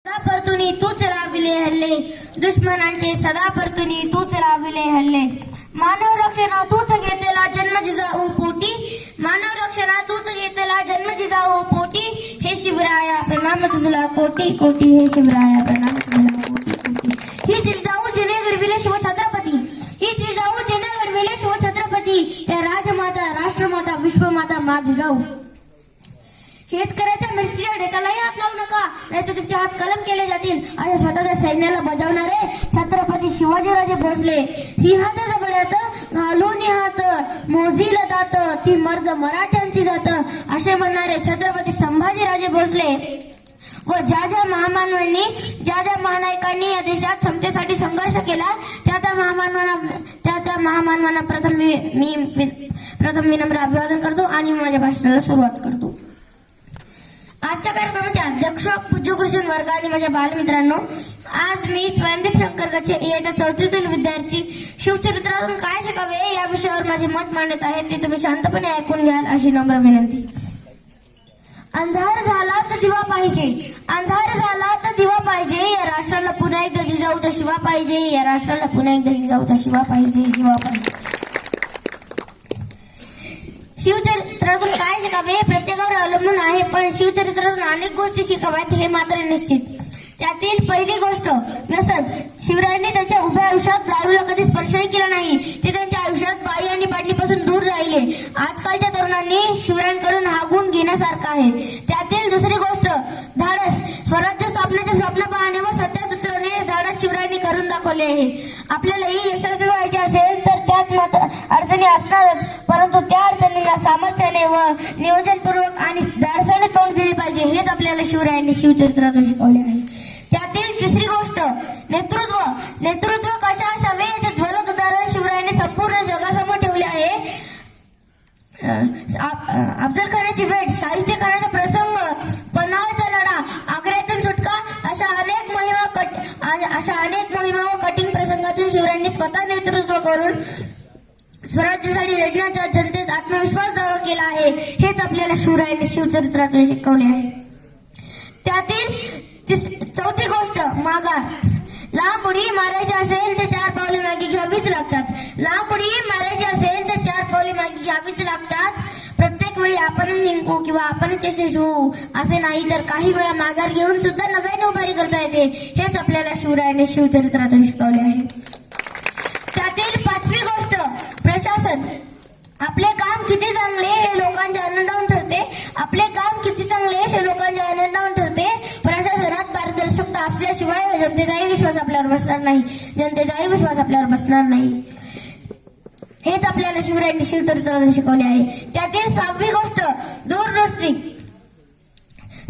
सदा परतुनी तूच राविले हल्ले, दुश्मनांचे सदा परतुनी तूच राविले हल्ले. मानव रक्षणा तूच घेतला जन्म जिजाऊ पोटी, मानव रक्षणा तूच घेतला जन्म जिजाऊ पोटी. हे शिवराया प्रणाम तुझला कोटी कोटी, हे शिवराया प्रणाम तुझला कोटी कोटी. ही जिजाऊ जिने घडविले शिवछत्रपती, ही जिजाऊ जिने घडविले शिवछत्रपती. त्या राजमाता राष्ट्रमाता विश्वमाता मा जिजाऊ. शेतकऱ्याच्या मिरचीच्या डेटालाही हात लावू नका, नाही तर तुमचे हात कलम केले जातील अशा स्वतःच्या सैन्याला बजावणारे छत्रपती शिवाजीराजे भोसले. सिंहाच्या जबड्यात घालून हात मोजील दात, ती मर्द मराठ्यांची जात असे म्हणणारे छत्रपती संभाजीराजे भोसले. व ज्या ज्या महामानवांनी ज्या ज्या महानायकांनी या देशात समतेसाठी संघर्ष केला त्या त्या महामानवांना प्रथम विनम्र अभिवादन करतो आणि माझ्या भाषणाला सुरुवात करतो. आजच्या कार्यक्रमाचे अध्यक्ष पूज्य गुरुजन वर्ग आणि माझ्या बालमित्रांनो, आज मी स्वयंदेव शंकर गच्चे इयत्ता चौथीतील विद्यार्थी शिवचरित्रातून काय शिकावे या विषयावर माझे मत मांडत आहे, ते तुम्ही शांतपणे ऐकून घ्याल अशी नम्र विनंती. अंधार झाला तर दिवा पाहिजे, अंधार झाला तर दिवा पाहिजे. या राष्ट्राला पुन्हा एकदा जिजाऊचा शिवा पाहिजे, या राष्ट्राला पुन्हा एकदा जिजाऊचा शिवा पाहिजे, शिवा पाहिजे. शिवचरित्रातून काय शिकावे हे प्रत्येकावर अवलंबून आहे, पण शिवचरित्रातून अनेक गोष्टी शिकाव्यात हे मात्र निश्चित. त्यातील पहिली गोष्ट व्यसन. शिवरायांनी त्यांच्या उभ्या आयुष्यात दारूला कधी स्पर्शही केला नाही, ते त्यांच्या आयुष्यात बाई आणि बाटलीपासून दूर राहिले. आजकालच्या तरुणांनी शिवरायांकडून हा गुण घेण्यासारखा आहे. त्यातील दुसरी गोष्ट धाडस. स्वराज्य स्थापनेचे स्वप्न पाहणे व सत्यात उतरवणे धाडस शिवरायांनी करून दाखवले आहे. आपल्यालाही यशस्वी व्हायचे असेल तर त्यात मात्र अडचणी असणारच, परंतु त्या अडचणींना सामर्थ्याने व नियोजनपूर्वक आणि धाडसाने तोंड दिले पाहिजे, हेच आपल्याला शिवरायांनी शिवचरित्रातून शिकवले आहे. त्यातील तिसरी गोष्ट नेतृत्व. नेतृत्व कशा असावे याचे ज्वलंत उदाहरण शिवरायांनी संपूर्ण जगासमोर ठेवले आहे. अफजल खानाची भेट, शाहिस्ते खानाचा प्रसंग, पन्हाळचा लढा, आग्र्यातून सुटका अशा अनेक मोहिमा व कठीण प्रसंगातून शिवरायांनी स्वतः नेतृत्व करून स्वराज्यासाठी लढण्याचा जनतेत आत्मविश्वास जागा केला आहे, हेच आपल्याला शिवरायांनी शिवचरित्रातून शिकवले आहे. त्यातील चौथी गोष्ट माघार. लांब उडी मारायची असेल तर 4 पावले मागे घ्यावीच लागतात, लांब उडी मारायची असेल तर 4 पावले मागे घ्यावीच लागतात. प्रत्येक वेळी आपणच जिंकू किंवा आपणच यशस्वी होऊ असे नाही, तर काही वेळा माघार घेऊन सुद्धा नव्याने उभारी करता येते, हेच आपल्याला शिवरायांनी शिवचरित्रातून शिकवले आहे. त्यातील पाचवी गोष्ट प्रशासन. आपले काम किती चांगले हे लोकांच्या आनंदावरून ठरते, आपले काम किती चांगले हे लोकांच्या आनंदावरून ठरते. प्रशासनात पारदर्शकता असल्याशिवाय जनतेचाही विश्वास आपल्यावर बसणार नाही, जनतेचाही विश्वास आपल्यावर बसणार नाही, हेच आपल्याला शिवरायांनी शिवचरित्रातून शिकवले आहे. त्यातील 6वी गोष्ट दूरदृष्टी.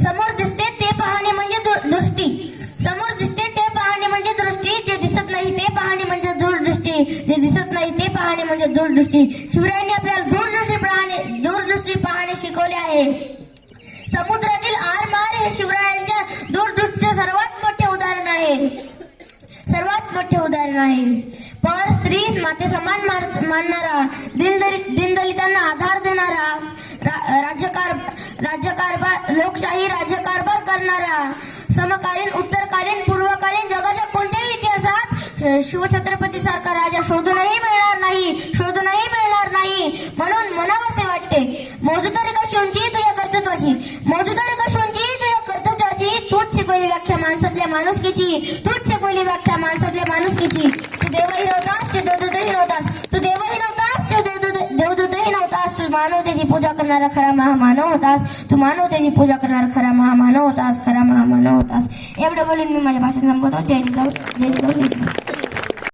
समोर दिसते ते पाहणे म्हणजे दृष्टी, समोर दिसते ते पाहणे म्हणजे दृष्टी, जे दिसत नाही ते पाहणे म्हणजे दूरदृष्टी, जे दिसत नाही ते पाहणे म्हणजे दूरदृष्टी. शिवरायांनी आपल्याला दूरदृष्टी पाहणे शिकवले आहे. समुद्रातील आरमार हे शिवरायांच्या दूरदृष्टीचे सर्वात मोठे उदाहरण आहे, सर्वात मोठे उदाहरण आहे. पर स्त्री माते समान मानणारा, दीनदलितांना आधार देणारा, राज्यकारभार लोकशाही राज्यकारभार करणारा, समकालीन उत्तरकालीन पूर्वकालीन जगाच्या कोणत्याही इतिहासात शिवछत्रपती सारखा राजा शोधूनही मिळणार नाही. म्हणून म्हणावसे वाटते, मौजूदारी कशाची तुझ्या कर्तृत्वाची, मौजूदारी कशाची तुझ्या कर्तृत्वाची. तूच शिकवली व्याख्या माणसातल्या माणुसकीची, तूच शिकवली व्याख्या माणसातल्या माणुसकीची. तू देवही नव्हतास ते देवदूतही नव्हतास, तू देवही नव्हतास ते देवदूतही नव्हतास. तू मानवतेची पूजा करणारा खरा महामानव होतास, तू मानवतेची पूजा करणारा खरा महामानव होतास, खरा महामानव होतास. एवढं बोलून मी माझ्या भाषण संपवतो. जय जिजाऊ, जय जिजाऊ, जय जिजाऊ.